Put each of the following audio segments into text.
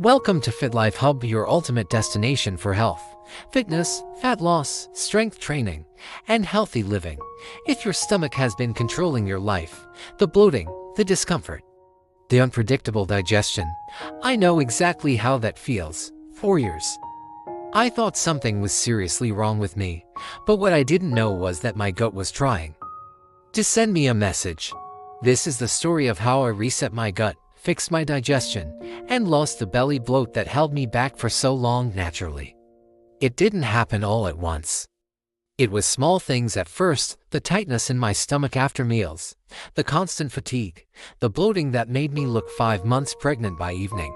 Welcome to Fit Life Hub, your ultimate destination for health, fitness, fat loss, strength training, and healthy living. If your stomach has been controlling your life, the bloating, the discomfort, the unpredictable digestion, I know exactly how that feels. 4 years. I thought something was seriously wrong with me, but what I didn't know was that my gut was trying to send me a message. This is the story of how I reset my gut, fixed my digestion, and lost the belly bloat that held me back for so long naturally. It didn't happen all at once. It was small things at first: the tightness in my stomach after meals, the constant fatigue, the bloating that made me look 5 months pregnant by evening.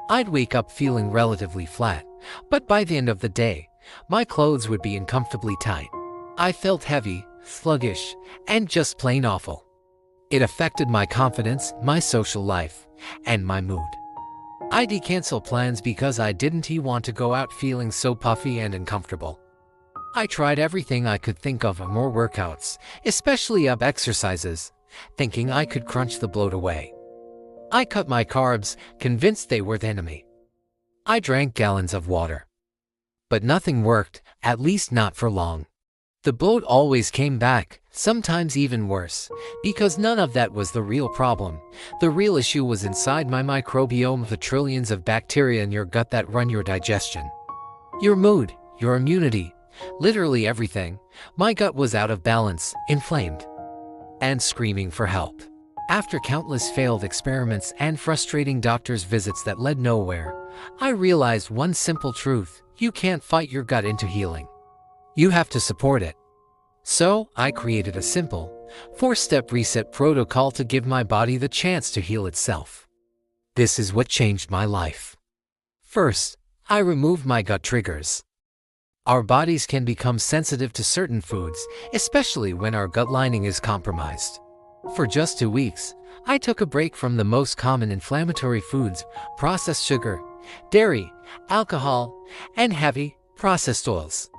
I'd wake up feeling relatively flat, but by the end of the day, my clothes would be uncomfortably tight. I felt heavy, sluggish, and just plain awful. It affected my confidence, my social life, and my mood. I'd cancel plans because I didn't want to go out feeling so puffy and uncomfortable. I tried everything I could think of: more workouts, especially ab exercises, thinking I could crunch the bloat away. I cut my carbs, convinced they were the enemy. I drank gallons of water. But nothing worked, at least not for long. The bloat always came back, sometimes even worse, because none of that was the real problem. The real issue was inside my microbiome, the trillions of bacteria in your gut that run your digestion, your mood, your immunity, literally everything. My gut was out of balance, inflamed, and screaming for help. After countless failed experiments and frustrating doctor's visits that led nowhere, I realized one simple truth: you can't fight your gut into healing. You have to support it. So, I created a simple, 4-step reset protocol to give my body the chance to heal itself. This is what changed my life. First, I removed my gut triggers. Our bodies can become sensitive to certain foods, especially when our gut lining is compromised. For just 2 weeks, I took a break from the most common inflammatory foods: processed sugar, dairy, alcohol, and heavy, processed oils.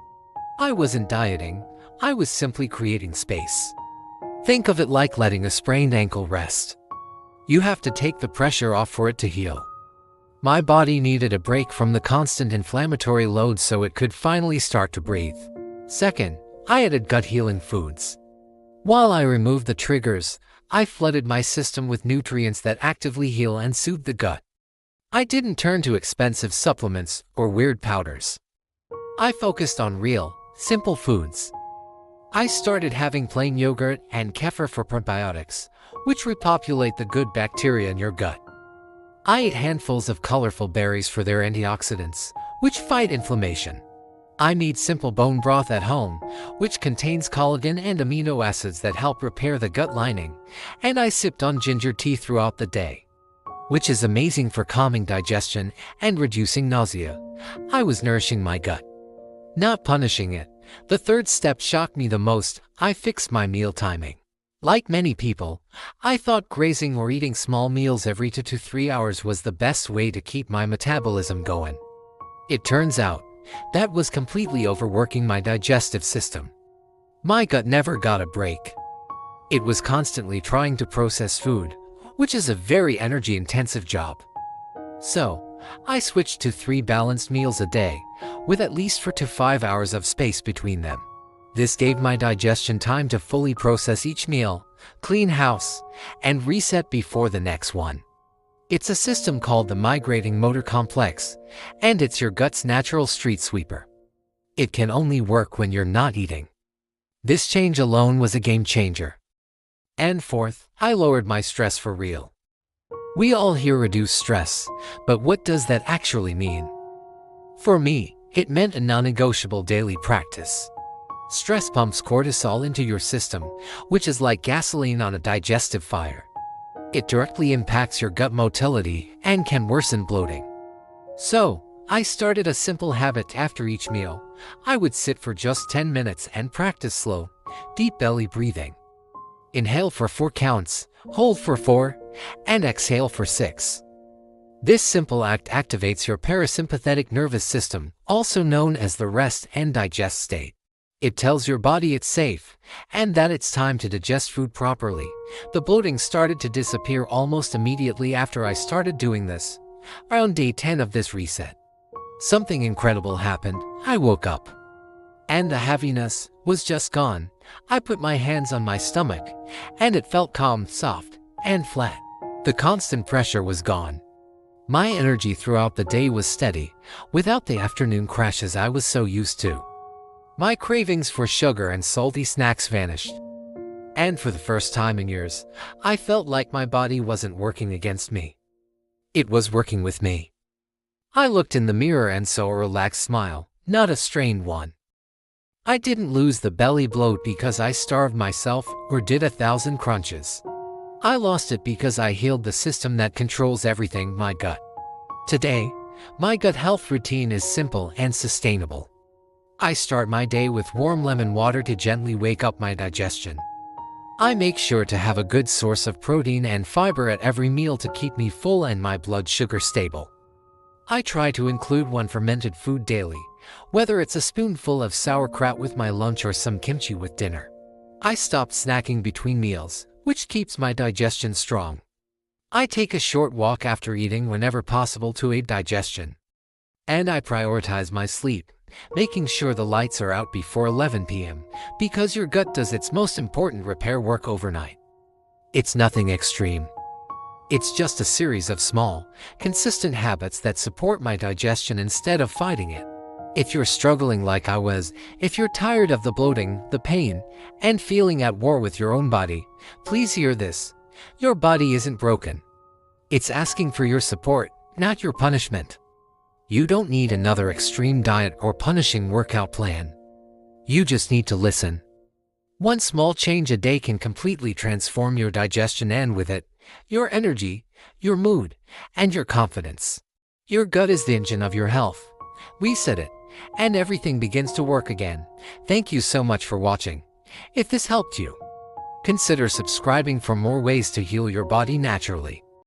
I wasn't dieting, I was simply creating space. Think of it like letting a sprained ankle rest. You have to take the pressure off for it to heal. My body needed a break from the constant inflammatory load so it could finally start to breathe. Second, I added gut-healing foods. While I removed the triggers, I flooded my system with nutrients that actively heal and soothe the gut. I didn't turn to expensive supplements or weird powders. I focused on real, simple foods. I started having plain yogurt and kefir for probiotics, which repopulate the good bacteria in your gut. I ate handfuls of colorful berries for their antioxidants, which fight inflammation. I made simple bone broth at home, which contains collagen and amino acids that help repair the gut lining, and I sipped on ginger tea throughout the day, which is amazing for calming digestion and reducing nausea. I was nourishing my gut, not punishing it. The third step shocked me the most: I fixed my meal timing. Like many people, I thought grazing or eating small meals every 2 to 3 hours was the best way to keep my metabolism going. It turns out, that was completely overworking my digestive system. My gut never got a break. It was constantly trying to process food, which is a very energy-intensive job. So, I switched to 3 balanced meals a day, with at least 4 to 5 hours of space between them. This gave my digestion time to fully process each meal, clean house, and reset before the next one. It's a system called the migrating motor complex, and it's your gut's natural street sweeper. It can only work when you're not eating. This change alone was a game changer. And fourth, I lowered my stress for real. We all hear reduce stress, but what does that actually mean? For me, it meant a non-negotiable daily practice. Stress pumps cortisol into your system, which is like gasoline on a digestive fire. It directly impacts your gut motility and can worsen bloating. So, I started a simple habit: after each meal, I would sit for just 10 minutes and practice slow, deep belly breathing. Inhale for 4 counts, hold for 4, and exhale for 6. This simple act activates your parasympathetic nervous system, also known as the rest and digest state. It tells your body it's safe, and that it's time to digest food properly. The bloating started to disappear almost immediately after I started doing this. Around day 10 of this reset, something incredible happened. I woke up, and the heaviness was just gone. I put my hands on my stomach, and it felt calm, soft, and flat. The constant pressure was gone. My energy throughout the day was steady, without the afternoon crashes I was so used to. My cravings for sugar and salty snacks vanished. And for the first time in years, I felt like my body wasn't working against me. It was working with me. I looked in the mirror and saw a relaxed smile, not a strained one. I didn't lose the belly bloat because I starved myself or did 1,000 crunches. I lost it because I healed the system that controls everything, my gut. Today, my gut health routine is simple and sustainable. I start my day with warm lemon water to gently wake up my digestion. I make sure to have a good source of protein and fiber at every meal to keep me full and my blood sugar stable. I try to include one fermented food daily, whether it's a spoonful of sauerkraut with my lunch or some kimchi with dinner. I stop snacking between meals, which keeps my digestion strong. I take a short walk after eating whenever possible to aid digestion. And I prioritize my sleep, making sure the lights are out before 11 p.m. because your gut does its most important repair work overnight. It's nothing extreme. It's just a series of small, consistent habits that support my digestion instead of fighting it. If you're struggling like I was, if you're tired of the bloating, the pain, and feeling at war with your own body, please hear this. Your body isn't broken. It's asking for your support, not your punishment. You don't need another extreme diet or punishing workout plan. You just need to listen. One small change a day can completely transform your digestion and with it, your energy, your mood, and your confidence. Your gut is the engine of your health. Reset it, and everything begins to work again. Thank you so much for watching. If this helped you, consider subscribing for more ways to heal your body naturally.